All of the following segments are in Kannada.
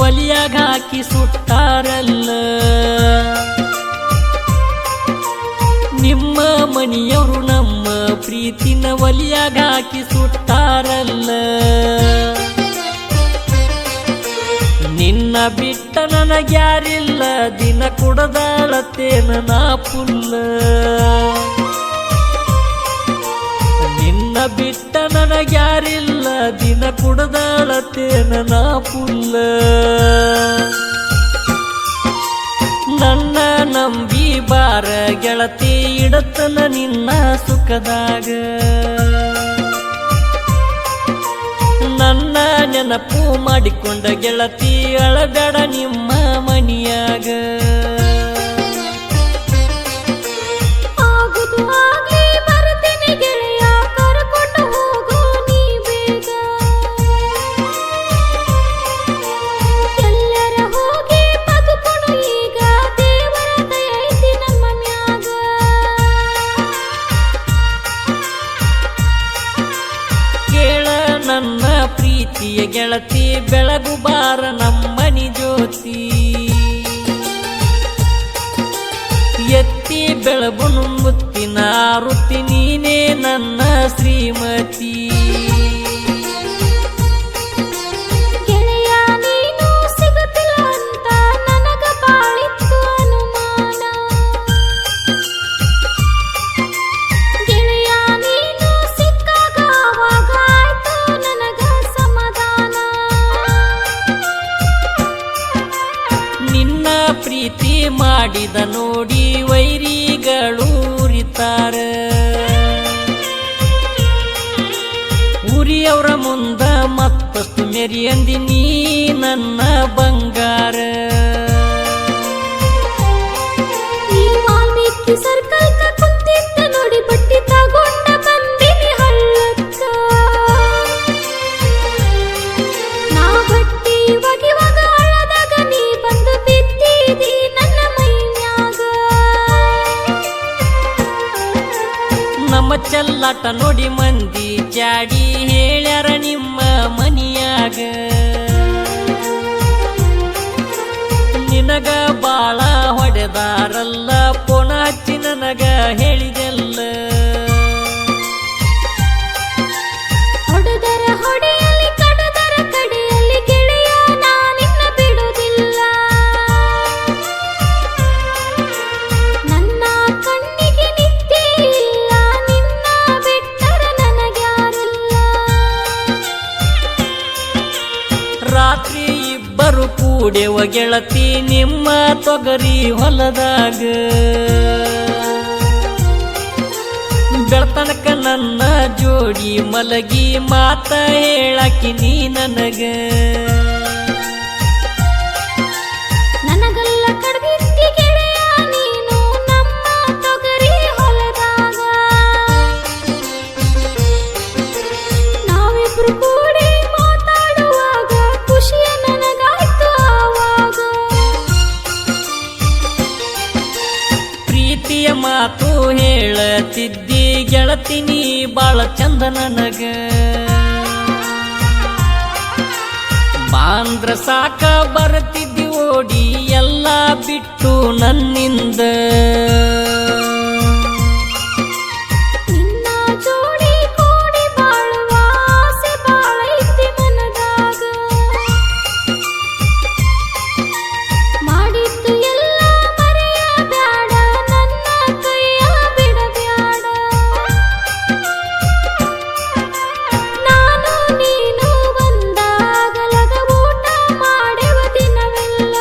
ಒಲಿಯಾಗ ಹಾಕಿ ಸುಟ್ಟಾರಲ್ಲ. ನಿಮ್ಮ ಮನಿಯವರು ನಮ್ಮ ಪ್ರೀತಿನ ಒಲಿಯಾಗ ಹಾಕಿ ಸುಟ್ಟಾರಲ್ಲ. ನಿನ್ನ ಬಿಟ್ಟ ನನಗ್ಯಾರಿಲ್ಲ, ದಿನ ಕುಡದಾಳತೇನ ನಾ ಪುಲ್ಲ. ನಿನ್ನ ಬಿಟ್ಟ ನನಗ್ಯಾರಿಲ್ಲ, ದಿನ ಕುಡದಾಳತೇನ ನಾ ಪುಲ್ಲ. ನನ್ನ ನಂಬಿ ಬಾರ ಗೆಳತಿ, ಇಡತನ ನಿನ್ನ ಸುಖದಾಗ. ನನ್ನ ನೆನಪು ಮಾಡಿಕೊಂಡ ಗೆಳತಿ, ಅಳಬೇಡ ನಿಮ್ಮ ಮನಿಯಾಗ. ಆಗುದು ಆಗ್ಲಿ ಬರುತ್ತೇನೆ ಗೆಳೆಯ, ಕರ್ಕೊಂಡು ಹೋಗೋ ನೀ ಬೇಗ. ಎಲ್ಲರ ಹೋಗಿ ಬದುಕೊಂಡು ಈಗ, ದೇವರ ದಯ ಐತಿ ನಮ್ಮ ಮ್ಯಾಗ. ಕೇಳ ನನ್ನ ಪ್ರೀತಿಯ ಗೆಳತಿ, ಬೆಳಗು ಬಾರ ನಮ್ಮನಿ ಜ್ಯೋತಿ. ಎತ್ತಿ ಬೆಳಗುನು ಮುತ್ತಿನ ಆರುತಿ, ನೀನೇ ನನ್ನ ಶ್ರೀಮತಿ. ಗೆಳೆಯ ನೀನು ಸಿಗುತ್ತಿಲ್ಲ ಅಂತ ನನಗ ಬಾಳಿತ್ತು ಅನುಮಾನ. ಗೆಳೆಯ ನೀನು ಸಿಕ್ಕಾಗ ಆವಾಗ ಆಯ್ತು ನನಗ ಸಮಾಧಾನ. ನಿನ್ನ ಪ್ರೀತಿ ಮಾಡಿದ ನೋಡಿ ವೈರಿಗಳು ಉರಿತಾರ. ಉರಿಯವರ ಮುಂದ ಮತ್ತಷ್ಟು ಮೆರಿಯಂದಿ ನೀ ನನ್ನ ಬಂಗಾರ. ಈ ವಾಲ್ಮೀಕಿ ಸರ್ಕಲ್ ಕುಂತಿದ್ದ ನೋಡಿ, ಬಟ್ಟಿ ತಗೊಂಡ ಬಂದಿನಿ ಹಳ್ಳಕ್ಕ. ನಾ ಬಟ್ಟಿ ಒಗಿವಾಗ ಹಳ್ಳದಾಗ ನೀ ಬಂದು ಬಿದ್ದಿದಿ ನನ್ನ ಮೈನ್ಯಾಗ. ನಮ್ಮ ಚೆಲ್ಲಾಟ ನೋಡಿ ಮಂದಿ ಜಾಡಿ ಹೇಳ್ಯಾರ ನಿಮ್ಮ ಮನಿಯಾಗ. ನಿನಗ ಬಾಳ ಹೊಡೆದಾರಲ್ಲ, ಪೋಣ ಹಚ್ಚಿ ನನಗ ಹೇಳಿದೆಲ್ಲ. ಹೊಡೆದರ ಹೊಡೆಯಲಿ, ಕಡದರ ಕಡೆಯಲ್ಲಿ, ಗೆಳೆಯ ನಾ ನಿನ್ನ ಬಿಡುವುದಿಲ್ಲ. ನನ್ನ ಕಣ್ಣಿಗೆ ನಿದ್ದೆ ಇಲ್ಲ, ನಿನ್ನ ಬಿಟ್ಟರ ನನಗ್ಯಾರಿಲ್ಲ. ರಾತ್ರಿ ಇಬ್ಬರು ಕೂಡೆವ ಗೆಳತಿ, ನಿಮ್ಮ ತೊಗರಿ ಹೊಲದಾಗ. ಬೆಳ್ತನಕ ನನ್ನ ಜೋಡಿ ಮಲಗಿ ಮಾತ ಹೇಳಾಕಿ ನೀ ನನಗ. ನನಗಲ್ಲ ಕಡ್ದಿದ್ದಿ ಗೆಳೆಯ ನೀನು ನಮ್ಮ ತೊಗರಿ ಹೊಲದಾಗ. ನಾವಿಬ್ರು ಕೂಡಿ ಮಾತಾಡುವಾಗ ಖುಷಿಯ ನನಗಾಯ್ತು ಆವಾಗ. ಪ್ರೀತಿಯ ಮಾತು ಹೇಳತಿದ್ದಿ ಗೆಳತಿ, ನೀ ಬಾಳ ಚಂದ ನನಗ. ಬಾಂದ್ರ ಸಾಕ ಬರ್ತಿದ್ದಿ ಓಡಿ, ಎಲ್ಲ ಬಿಟ್ಟು ನನ್ನಿಂದ. ನಿನ್ನ ಜೋಡಿ ಕೂಡಿ ಬಾಳುವ ಆಸೆ ಬಾಳೈತಿ ಮನದಾಗ. ಮಾಡಿದ್ದು ಎಲ್ಲ ಮರೆಯಬ್ಯಾಡ, ನನ್ನ ಕೈಯ ಬಿಡಬ್ಯಾಡ. ನಾನು ನೀನು ಒಂದಾಗಲಗ ಊಟ ಮಾಡುವ ದಿನವೆಲ್ಲ.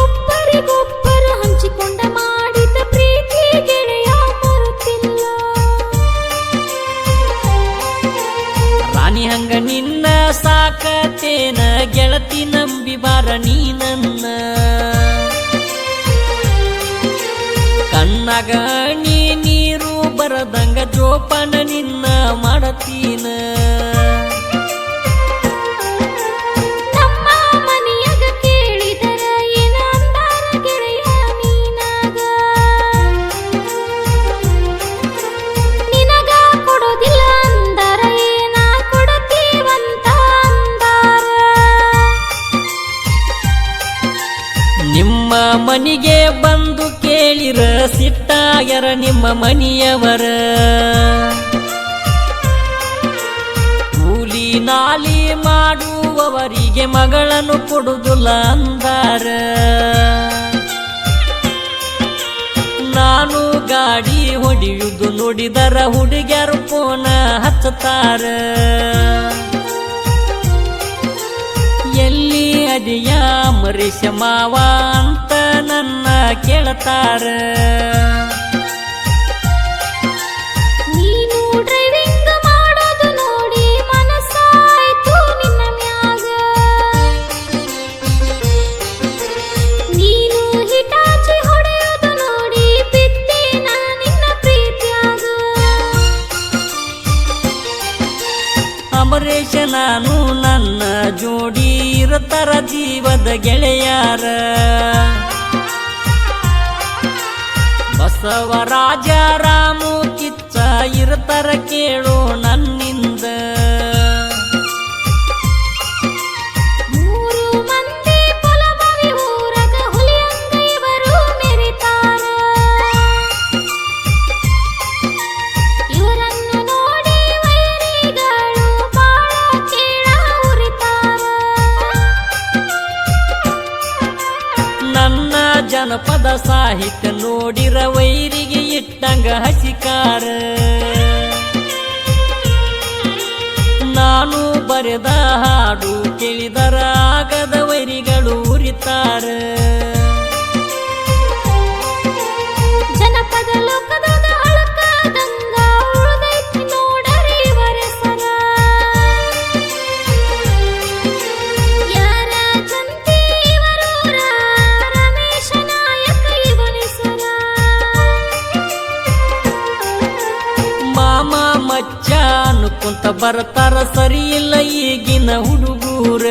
ಒಬ್ಬರಿಗೊಬ್ಬರು ಹಂಚಿಕೊಂಡ ಮಾಡಿದ ಪ್ರೀತಿ ಗೆಳೆಯ ಮರುತ್ತಿಲ್ಲ. ರಾಣಿ ಹಂಗ ನಿನ್ನ ಸಾಕತೇನ ಗೆಳತಿ, ನಂಬಿ ಬಾರ ನೀ ನನ್ನ. ಕಣ್ಣಾಗ ನೀರು ಬರದಂಗ ಜೋಪಾನ ನಿನ್ನ ಮಾಡತೀನ. ನಮ್ಮ ಮನೆಯಾಗ ಕೇಳಿದರ ಏನ ಅಂದಾರ ಗೆಳೆಯ ನೀನಾಗ. ನಿನಗ ಕೊಡೋದಿಲ್ಲ ಅಂದರ ಏನ ಕೊಡತೀವಂತ ಮನಿಗೆ ಬಂದು ಕೇಳಿರ ಸಿಟ್ಟಾಗ್ಯಾರ ನಿಮ್ಮ ಮನಿಯವರ ಕೂಲಿ ನಾಲಿ ಮಾಡುವವರಿಗೆ ಮಗಳನ್ನು ಕೊಡುವುದಿಲ್ಲ ಅಂದಾರ ನಾನು ಗಾಡಿ ಹೊಡೆಯುವುದು ನೋಡಿದರ ಹುಡುಗ್ಯಾರು ಫೋನ ಹಚ್ಚತಾರ ಎಲ್ಲಿ ಅದಿಯ ಮರೇಶ ಮಾವ ಅಂತ ನನ್ನ ಕೇಳ್ತಾರ ನೀನು ಡ್ರೈವಿಂಗ್ ಮಾಡೋದು ನೋಡಿ ಮನಸ್ಸಾಯ್ತು ನಿನ್ನ ಮ್ಯಾಗ ನೀನು ಹಿಟಾಚಿ ಹೊಡೆಯೋದು ನೋಡಿ ಬಿದ್ದೇನ ನಿನ್ನ ಪ್ರೀತ್ಯಾಗ ಅಮರೇಶ ನಾನು ನನ್ನ ಜೋಡಿ ಇರುತ್ತರ ಜೀವದ ಗೆಳೆಯಾರ ಬಸವರಾಜ ರಾಮು ಕಿಚ್ಚ ಇರುತ್ತರ ಕೇಳೋ ನನ್ನಿಂದ ಮೂರು ಮಂದಿ ಪೊಲಬವಿ ಊರಗ ಹುಲಿಯಂಗ ಇವರು ಮೆರಿತಾರ ಇವರನ್ನು ನೋಡಿ ವೈರಿಗಳು ಬಾಳ ಕೇಳ ಉರಿತಾರ ನನ್ನ ಜನಪದ ಸಾಹಿತ್ಯ ನೋಡಿರ ವೈರಿಗೆ ಇಟ್ಟಂಗ ಹಸಿಕಾರ ನಾನು ಬರೆದ ಹಾಡು ಕೇಳಿದರ ಆಗದ ವೈರಿಗಳು ಉರಿತಾರ ಜನಪದ ಲೋಕದಾಗ ಅಳಕದಂಗ ಉಳ್ದೈತಿ ನೋಡರಿ ಇವರೆಸರ ಯಾರ ಜಂತಿ ಇವರೂರ ರಮೇಶ ನಾಯಕ ಇವನೆಸರ ಮಾಮ ಮಚ್ಚ ಅನ್ಕೊಂತ ಬರ್ತಾರ ಸರಿ ಇಲ್ಲ ಈಗಿನ ಹುಡುಗೂರ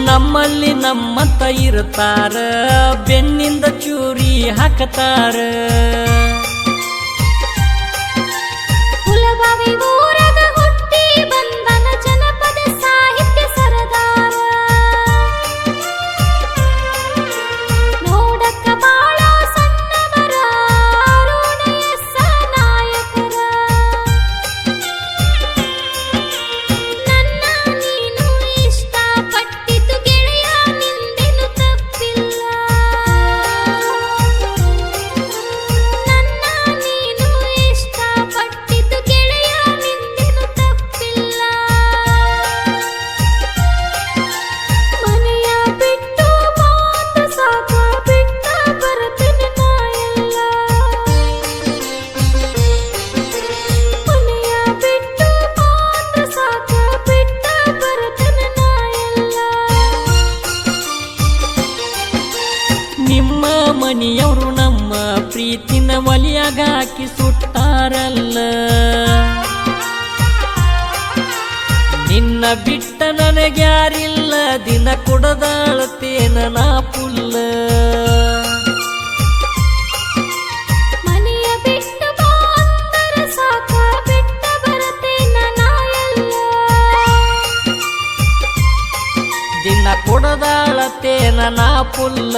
ನಮ್ಮಲ್ಲಿ ನಮ್ಮಂತ ಇರ್ತಾರ ಬೆನ್ನಿಂದ ಚೂರಿ ಹಾಕತಾರ ಹುಲಬಾವಿ ಊರಗ ಹುಟ್ಟಿ ಬಂದನ ಜನಪದ ಸಾಹಿತ್ಯ ಸರದಾರ ನೋಡಕ್ಕ ಬಾಳ ಸಣ್ಣವರ ಅರುಣಯಸ್ಸ ನಾಯಕರ ನನ್ನ ನೀನು ಇಷ್ಟಪಟ್ಟಿದ್ದು ಗೆಳೆಯ ನಿಂದೇನು ತಪ್ಪಿಲ್ಲ ನನ್ನ ನೀನು ಇಷ್ಟಪಟ್ಟಿದ್ದು ಗೆಳೆಯ ನಿಂದೇನು ತಪ್ಪಿಲ್ಲ ಮನೆಯ ಬಿಟ್ಟು ಮಾತ ಸಾಕ ಬಿಟ್ಟ ಬರ್ತೇನೆ ನಾ ಎಲ್ಲ ಮನೆಯ ಬಿಟ್ಟು ಮಾತ ಸಾಕ ಬಿಟ್ಟ ಬರ್ತೇನೆ ನಾ ಎಲ್ಲ ನಿಮ್ಮ ಮನೆಯವರು ನಮ್ಮ ಪ್ರೀತಿನ ಒಲಿಯಾಗ ಹಾಕಿ ಸುಟ್ಟಾರಲ್ಲ ನಿನ್ನ ಬಿಟ್ಟ ನನಗ್ಯಾರಿಲ್ಲ ದಿನ ಕೊಡದಾಳತೇನ ನಾ ಪುಲ್ಲ ಮನೆಯ ಬಿಟ್ಟು ಬಾ ಅಂದರ ಸಾಕ ಬಿಟ್ಟ ಬರ್ತೇನ ನಾ ಎಲ್ಲ ದಿನ ಕೊಡದಾಳತೇನ ನಾ ಪುಲ್ಲ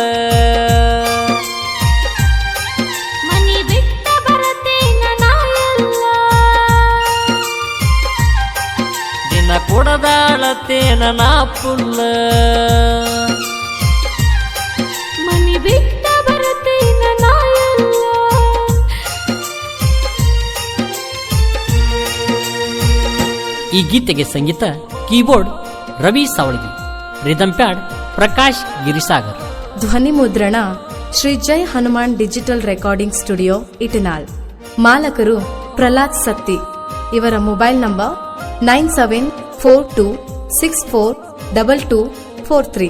ಮನಿ ಬಿಟ್ಟ ಬರ್ತೇನ ನಾ ಎಲ್ಲ ದಿನ ಕೊಡದಾಳತೇನ ನಾ ಪುಲ್ಲ ಮನಿ ಬಿಟ್ಟ ಬರ್ತೇನ ನಾ ಎಲ್ಲ ಈ ಗೀತೆಗೆ ಸಂಗೀತ keyboard Ravi Savalagi, rhythm pad Prakash Girisagar. ಧ್ವನಿ ಮುದ್ರಣ Shri Jai Hanuman digital recording studio Itanal. ಮಾಲಕರು ಪ್ರಹ್ಲಾದ್ ಸತ್ತಿ. ಇವರ ಮೊಬೈಲ್ ನಂಬರ್ 9742642243.